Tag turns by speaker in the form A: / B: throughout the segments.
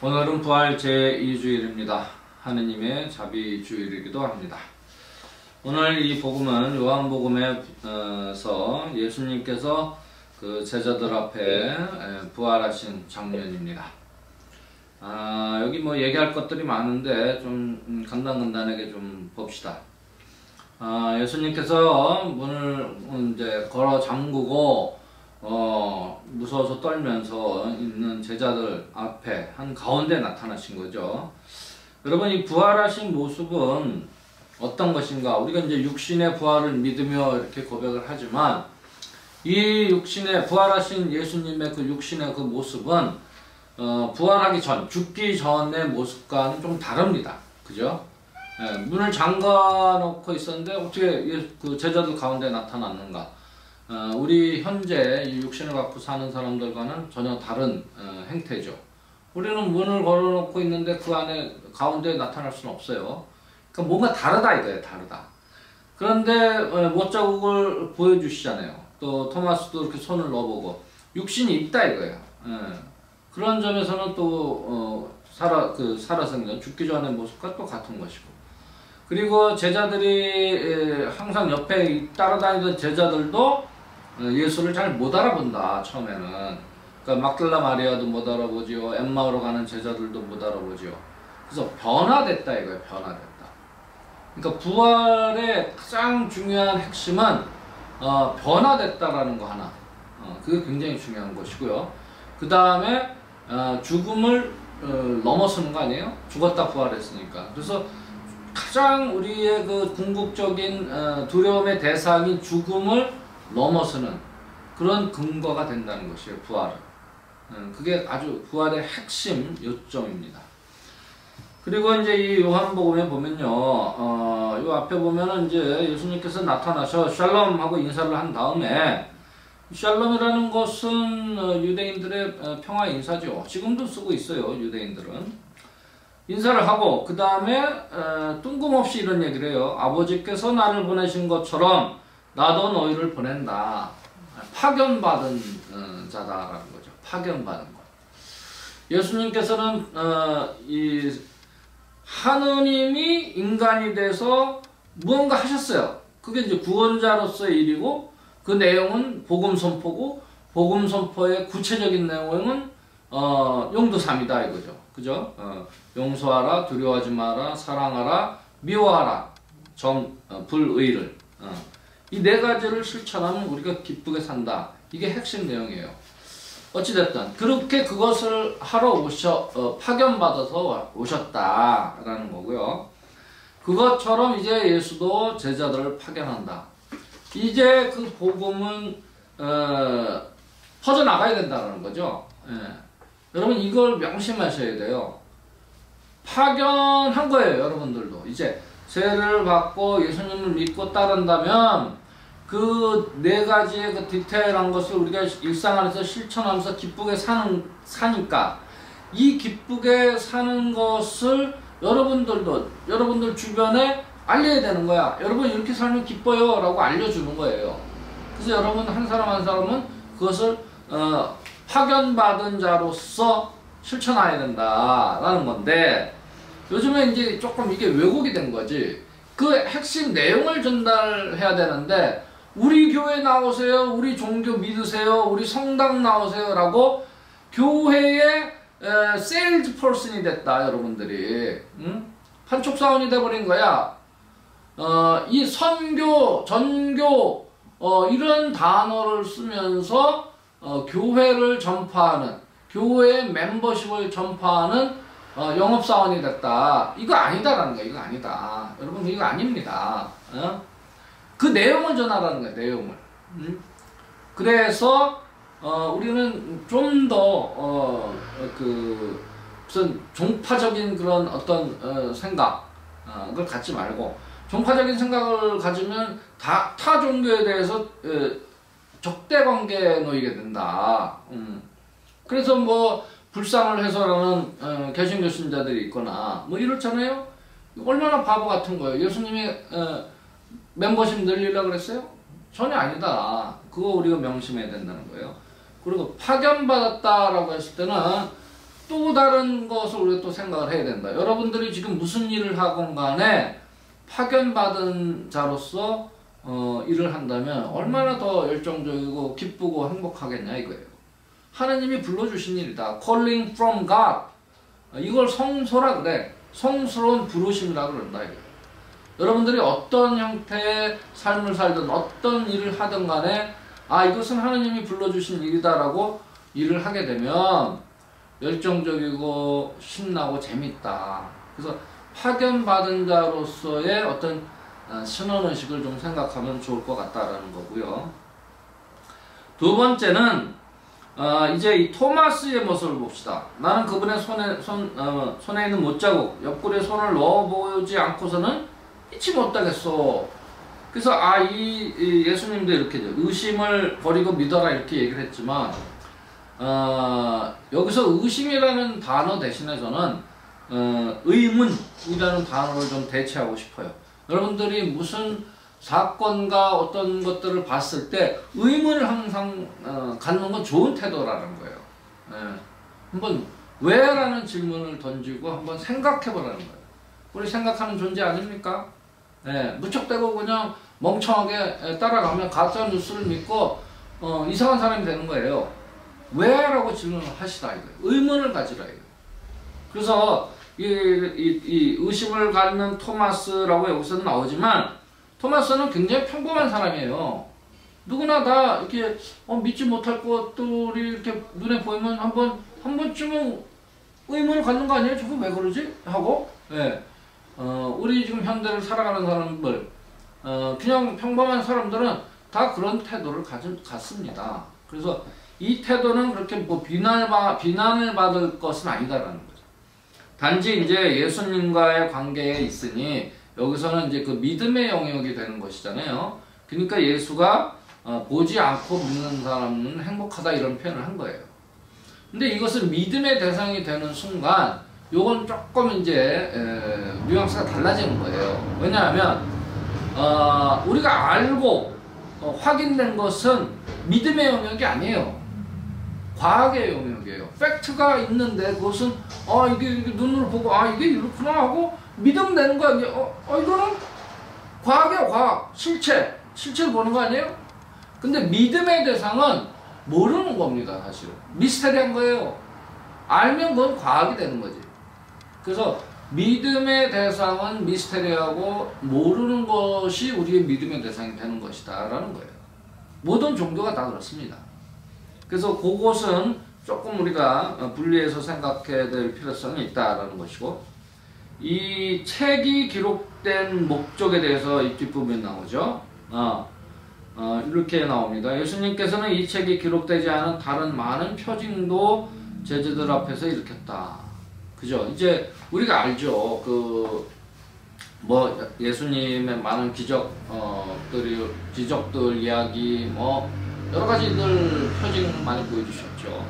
A: 오늘은 부활 제2주일입니다. 하느님의 자비주일이기도 합니다. 오늘 이 복음은 요한복음에서 예수님께서 그 제자들 앞에 부활하신 장면입니다. 여기 뭐 얘기할 것들이 많은데 좀 간단하게 좀 봅시다. 예수님께서 문을 이제 걸어 잠그고 무서워서 떨면서 있는 제자들 앞에 한 가운데 나타나신 거죠. 여러분, 이 부활하신 모습은 어떤 것인가? 우리가 이제 육신의 부활을 믿으며 이렇게 고백을 하지만 이 육신의 부활하신 예수님의 그 육신의 그 모습은 부활하기 전, 죽기 전의 모습과는 좀 다릅니다. 그죠? 문을 잠가 놓고 있었는데 어떻게 그 제자들 가운데 나타났는가? 우리 현재 이 육신을 갖고 사는 사람들과는 전혀 다른 행태죠. 우리는 문을 걸어놓고 있는데 그 안에 가운데 나타날 수는 없어요. 그러니까 뭔가 다르다 이거예요. 다르다. 그런데 못자국을 보여주시잖아요. 또 토마스도 이렇게 손을 넣어보고 육신이 있다 이거예요. 그런 점에서는 또 살아생전 죽기 전의 모습과 또 같은 것이고, 그리고 제자들이 항상 옆에 따라다니던 제자들도 예수를 잘 못 알아본다. 처음에는 그러니까 막달라 마리아도 못 알아보지요. 엠마오로 가는 제자들도 못 알아보지요. 그래서 변화됐다 이거예요. 변화됐다. 그러니까 부활의 가장 중요한 핵심은 변화됐다라는 거 하나. 그게 굉장히 중요한 것이고요. 그 다음에 죽음을 넘어서는 거 아니에요? 죽었다 부활했으니까. 그래서 가장 우리의 그 궁극적인 두려움의 대상인 죽음을 넘어서는 그런 근거가 된다는 것이에요. 부활은. 그게 아주 부활의 핵심 요점입니다. 그리고 이제 이 요한복음에 보면요, 요 앞에 보면은 이제 예수님께서 나타나셔 샬롬 하고 인사를 한 다음에, 샬롬이라는 것은 유대인들의 평화 인사죠. 지금도 쓰고 있어요. 유대인들은 인사를 하고 그 다음에 뜬금없이 이런 얘기를 해요. 아버지께서 나를 보내신 것처럼 나도 너희를 보낸다. 파견받은 자다라는 거죠. 파견받은 것. 예수님께서는 이 하느님이 인간이 돼서 무언가 하셨어요. 그게 이제 구원자로서의 일이고, 그 내용은 복음 선포고, 복음 선포의 구체적인 내용은 용도삼이다 이거죠. 그죠? 용서하라, 두려워하지 마라, 사랑하라, 미워하라, 불의를. 이 네 가지를 실천하면 우리가 기쁘게 산다. 이게 핵심 내용이에요. 어찌됐든 그렇게 그것을 하러 파견받아서 오셨다라는 거고요. 그것처럼 이제 예수도 제자들을 파견한다. 이제 그 복음은 퍼져나가야 된다는 거죠. 여러분, 이걸 명심하셔야 돼요. 파견한 거예요. 여러분들도 이제 세례를 받고 예수님을 믿고 따른다면 그 네 가지의 그 디테일한 것을 우리가 일상 안에서 실천하면서 기쁘게 사니까, 이 기쁘게 사는 것을 여러분들 주변에 알려야 되는 거야. 여러분 이렇게 살면 기뻐요 라고 알려주는 거예요. 그래서 여러분 한 사람 한 사람은 그것을 파견받은 자로서 실천해야 된다라는 건데, 요즘에 이제 조금 이게 왜곡이 된 거지. 그 핵심 내용을 전달해야 되는데, 우리 교회 나오세요, 우리 종교 믿으세요, 우리 성당 나오세요 라고 교회의 세일즈 퍼슨이 됐다. 여러분들이 판촉사원이 돼버린 거야. 이 선교, 전교 이런 단어를 쓰면서 교회를 전파하는, 교회의 멤버십을 전파하는 영업사원이 됐다. 이거 아니다라는 거야. 이거 아니다. 여러분, 이거 아닙니다. 그 내용을 전하라는 거야. 내용을. 그래서 우리는 좀 더 무슨 종파적인 그런 어떤 생각을 갖지 말고, 종파적인 생각을 가지면 타 종교에 대해서 적대관계에 놓이게 된다. 그래서 뭐 불상을 해설하는 개신교 신자들이 있거나 뭐 이렇잖아요. 얼마나 바보 같은 거예요. 예수님이 멤버십 늘리려고 그랬어요? 전혀 아니다. 그거 우리가 명심해야 된다는 거예요. 그리고 파견받았다라고 했을 때는 또 다른 것을 우리가 또 생각을 해야 된다. 여러분들이 지금 무슨 일을 하건 간에 파견받은 자로서 일을 한다면 얼마나 더 열정적이고 기쁘고 행복하겠냐 이거예요. 하나님이 불러주신 일이다. Calling from God. 이걸 성소라 그래. 성스러운 부르심이라 그런다 이거예요. 여러분들이 어떤 형태의 삶을 살든 어떤 일을 하든 간에 이것은 하나님이 불러주신 일이다라고 일을 하게 되면 열정적이고 신나고 재밌다. 그래서 파견받은 자로서의 어떤 신원의식을 좀 생각하면 좋을 것 같다라는 거고요. 두 번째는 이제 이 토마스의 모습을 봅시다. 나는 그분의 손에 있는 못자국, 옆구리에 손을 넣어보지 않고서는 잊지 못하겠어. 그래서 이 예수님도 이렇게 의심을 버리고 믿어라 이렇게 얘기를 했지만 여기서 의심이라는 단어 대신에 저는 의문이라는 단어를 좀 대체하고 싶어요. 여러분들이 무슨 사건과 어떤 것들을 봤을 때 의문을 항상 갖는 건 좋은 태도라는 거예요. 한번 왜? 라는 질문을 던지고 한번 생각해 보라는 거예요. 우리 생각하는 존재 아닙니까? 무척대고 그냥 멍청하게 따라가면 가짜 뉴스를 믿고 이상한 사람이 되는 거예요. 왜? 라고 질문을 하시라 이거예요. 의문을 가지라 이거예요. 그래서 이 의심을 갖는 토마스라고 여기서는 나오지만 토마스는 굉장히 평범한 사람이에요. 누구나 다 이렇게 믿지 못할 것들이 이렇게 눈에 보이면 한 번쯤은 의문을 갖는 거 아니에요? 저거 왜 그러지? 하고 우리 지금 현대를 살아가는 사람들 그냥 평범한 사람들은 다 그런 태도를 갖습니다. 그래서 이 태도는 그렇게 뭐 비난을 받을 것은 아니다라는 거죠. 단지 이제 예수님과의 관계에 있으니 여기서는 이제 그 믿음의 영역이 되는 것이잖아요. 그러니까 예수가 보지 않고 믿는 사람은 행복하다 이런 표현을 한 거예요. 근데 이것은 믿음의 대상이 되는 순간 요건 조금 이제 뉘앙스가 달라지는 거예요. 왜냐하면 우리가 알고 확인된 것은 믿음의 영역이 아니에요. 과학의 영역이에요. 팩트가 있는데 그것은 이게 눈으로 보고 이게 이렇구나 하고 믿으면 거 아니에요. 이거는 과학이야. 과학. 실체를 보는 거 아니에요? 근데 믿음의 대상은 모르는 겁니다. 사실은 미스테리한 거예요. 알면 그건 과학이 되는 거지. 그래서 믿음의 대상은 미스테리하고 모르는 것이 우리의 믿음의 대상이 되는 것이다 라는 거예요. 모든 종교가 다 그렇습니다. 그래서 그것은 조금 우리가 분리해서 생각해야 될 필요성이 있다라는 것이고, 이 책이 기록된 목적에 대해서 이 뒷부분에 나오죠. 이렇게 나옵니다. 예수님께서는 이 책이 기록되지 않은 다른 많은 표징도 제자들 앞에서 일으켰다. 그죠? 이제 우리가 알죠. 예수님의 많은 기적들 이야기, 여러 가지들 표징을 많이 보여주셨죠.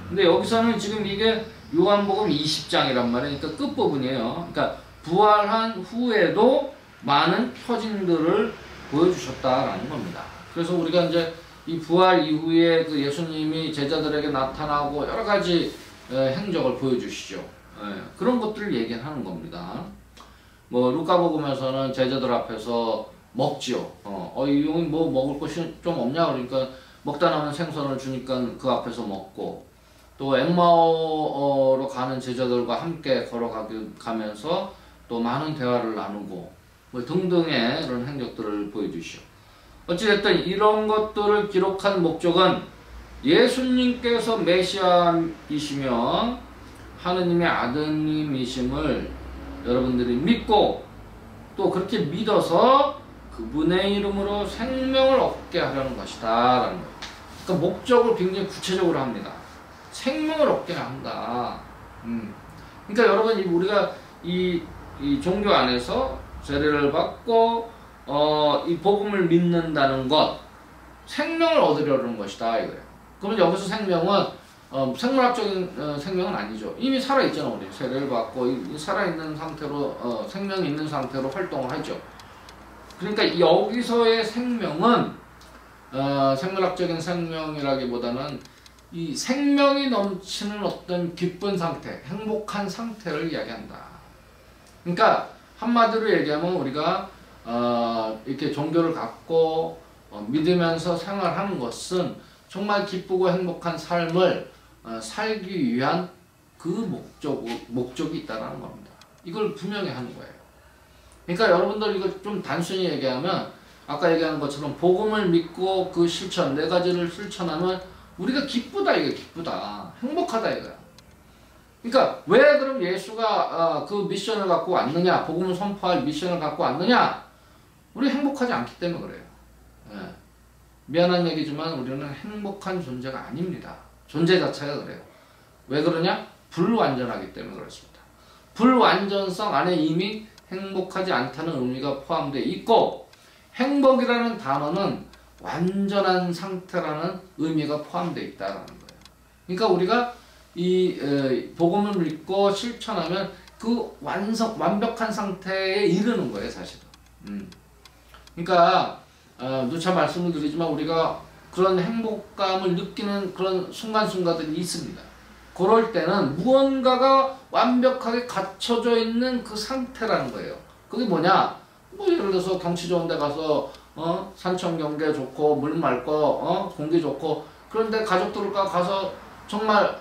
A: 근데 여기서는 지금 이게 요한복음 20장이란 말이에요. 그러니까 끝부분이에요. 그러니까 부활한 후에도 많은 표징들을 보여주셨다라는 겁니다. 그래서 우리가 이제 이 부활 이후에 그 예수님이 제자들에게 나타나고 여러 가지 행적을 보여주시죠. 그런 것들을 얘기하는 겁니다. 루카복음에서는 제자들 앞에서 먹지요. 이 형이 뭐 먹을 것이 좀 없냐 그러니까 먹다 남은 생선을 주니까 그 앞에서 먹고, 또 엠마오로 가는 제자들과 함께 걸어가면서 또 많은 대화를 나누고 등등의 이런 행적들을 보여주시오. 어찌됐든 이런 것들을 기록한 목적은 예수님께서 메시아이시며 하느님의 아드님이심을 여러분들이 믿고 또 그렇게 믿어서 그분의 이름으로 생명을 얻게 하려는 것이다 라는 거예요. 그러니까 목적을 굉장히 구체적으로 합니다. 생명을 얻게 한다. 그러니까 여러분 우리가 이 종교 안에서 세례를 받고 이 복음을 믿는다는 것, 생명을 얻으려는 것이다 이거예요. 그러면 여기서 생명은 생물학적인 생명은 아니죠. 이미 살아있잖아. 우리 세례를 받고 이 살아있는 상태로 생명이 있는 상태로 활동을 하죠. 그러니까 여기서의 생명은 생물학적인 생명이라기보다는 이 생명이 넘치는 어떤 기쁜 상태, 행복한 상태를 이야기한다. 그러니까 한마디로 얘기하면 우리가 이렇게 종교를 갖고 믿으면서 생활하는 것은 정말 기쁘고 행복한 삶을 살기 위한 그 목적이 있다는 겁니다. 이걸 분명히 하는 거예요. 그러니까 여러분들 이거 좀 단순히 얘기하면 아까 얘기한 것처럼 복음을 믿고 그 실천, 네 가지를 실천하면 우리가 기쁘다, 이게 기쁘다. 행복하다, 이거야. 그러니까 왜 그럼 예수가 그 미션을 갖고 왔느냐, 복음을 선포할 미션을 갖고 왔느냐? 우리 행복하지 않기 때문에 그래요. 예. 미안한 얘기지만 우리는 행복한 존재가 아닙니다. 존재 자체가 그래요. 왜 그러냐? 불완전하기 때문에 그렇습니다. 불완전성 안에 이미 행복하지 않다는 의미가 포함되어 있고, 행복이라는 단어는 완전한 상태라는 의미가 포함되어 있다는 거예요. 그러니까 우리가 이 복음을 믿고 실천하면 그 완벽한 상태에 이르는 거예요, 사실은. 그러니까 누차 말씀을 드리지만 우리가 그런 행복감을 느끼는 그런 순간순간들이 있습니다. 그럴 때는 무언가가 완벽하게 갖춰져 있는 그 상태라는 거예요. 그게 뭐냐? 뭐 예를 들어서 경치 좋은 데 가서 산천 경계 좋고 물 맑고 공기 좋고, 그런데 가족들과 가서 정말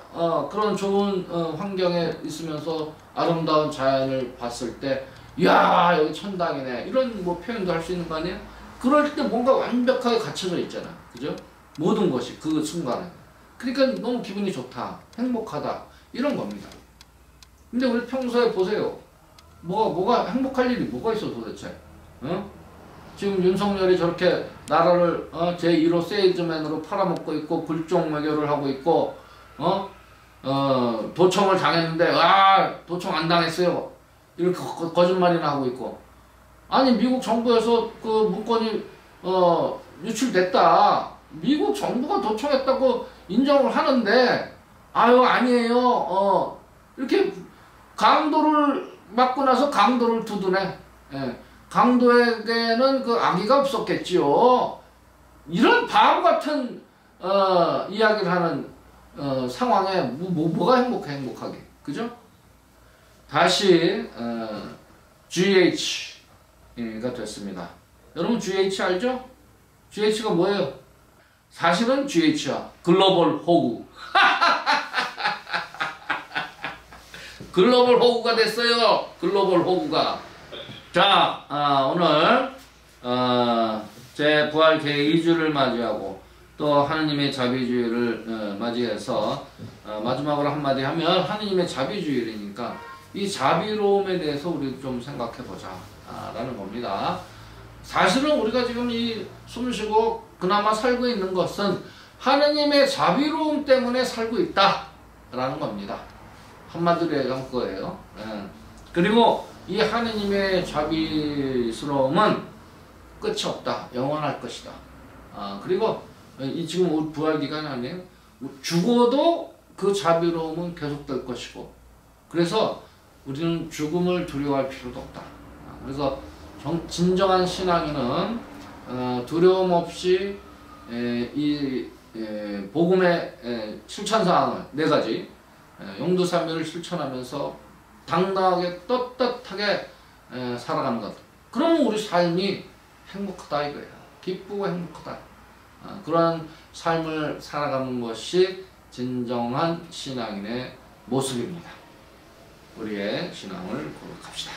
A: 그런 좋은 환경에 있으면서 아름다운 자연을 봤을 때 이야 여기 천당이네, 이런 뭐 표현도 할 수 있는 거 아니에요? 그럴 때 뭔가 완벽하게 갖춰져 있잖아, 그죠? 모든 것이 그 순간에. 그러니까 너무 기분이 좋다, 행복하다, 이런 겁니다. 근데 우리 평소에 보세요. 뭐가 행복할 일이 뭐가 있어 도대체? 지금 윤석열이 저렇게 나라를 제1호 세일즈맨으로 팔아먹고 있고 굴종 외교를 하고 있고 도청을 당했는데 도청 안 당했어요, 이렇게 거짓말이나 하고 있고, 아니 미국 정부에서 그 문건이 유출됐다, 미국 정부가 도청했다고 인정을 하는데 아니에요, 이렇게 강도를 맞고 나서 강도를 두드네. 예. 강도에게는 그 악의가 없었겠지요. 이런 바보 같은 이야기를 하는 상황에 뭐가 행복하게, 그죠? 다시 GH가 됐습니다. 여러분 GH 알죠? GH가 뭐예요? 사실은 GH야. 글로벌 호구. 글로벌 호구가 됐어요. 글로벌 호구가. 자, 오늘 제 부활 계획 2주를 맞이하고 또 하느님의 자비주의를 맞이해서 마지막으로 한마디 하면 하느님의 자비주의니까 이 자비로움에 대해서 우리 좀 생각해 보자 라는 겁니다. 사실은 우리가 지금 이 숨쉬고 그나마 살고 있는 것은 하느님의 자비로움 때문에 살고 있다 라는 겁니다. 한마디로 얘기하면 그거예요. 그리고 이 하느님의 자비스러움은 끝이 없다, 영원할 것이다. 그리고 이 지금 우리 부활 기간이 아니에요. 죽어도 그 자비로움은 계속될 것이고, 그래서 우리는 죽음을 두려워할 필요도 없다. 그래서 진정한 신앙인은 두려움 없이 이 복음의 실천사항을 4가지 용두삼위를 실천하면서 당당하게 떳떳하게 살아가는 것. 그러면 우리 삶이 행복하다 이거예요. 기쁘고 행복하다. 그러한 삶을 살아가는 것이 진정한 신앙인의 모습입니다. 우리의 신앙을 고백합시다.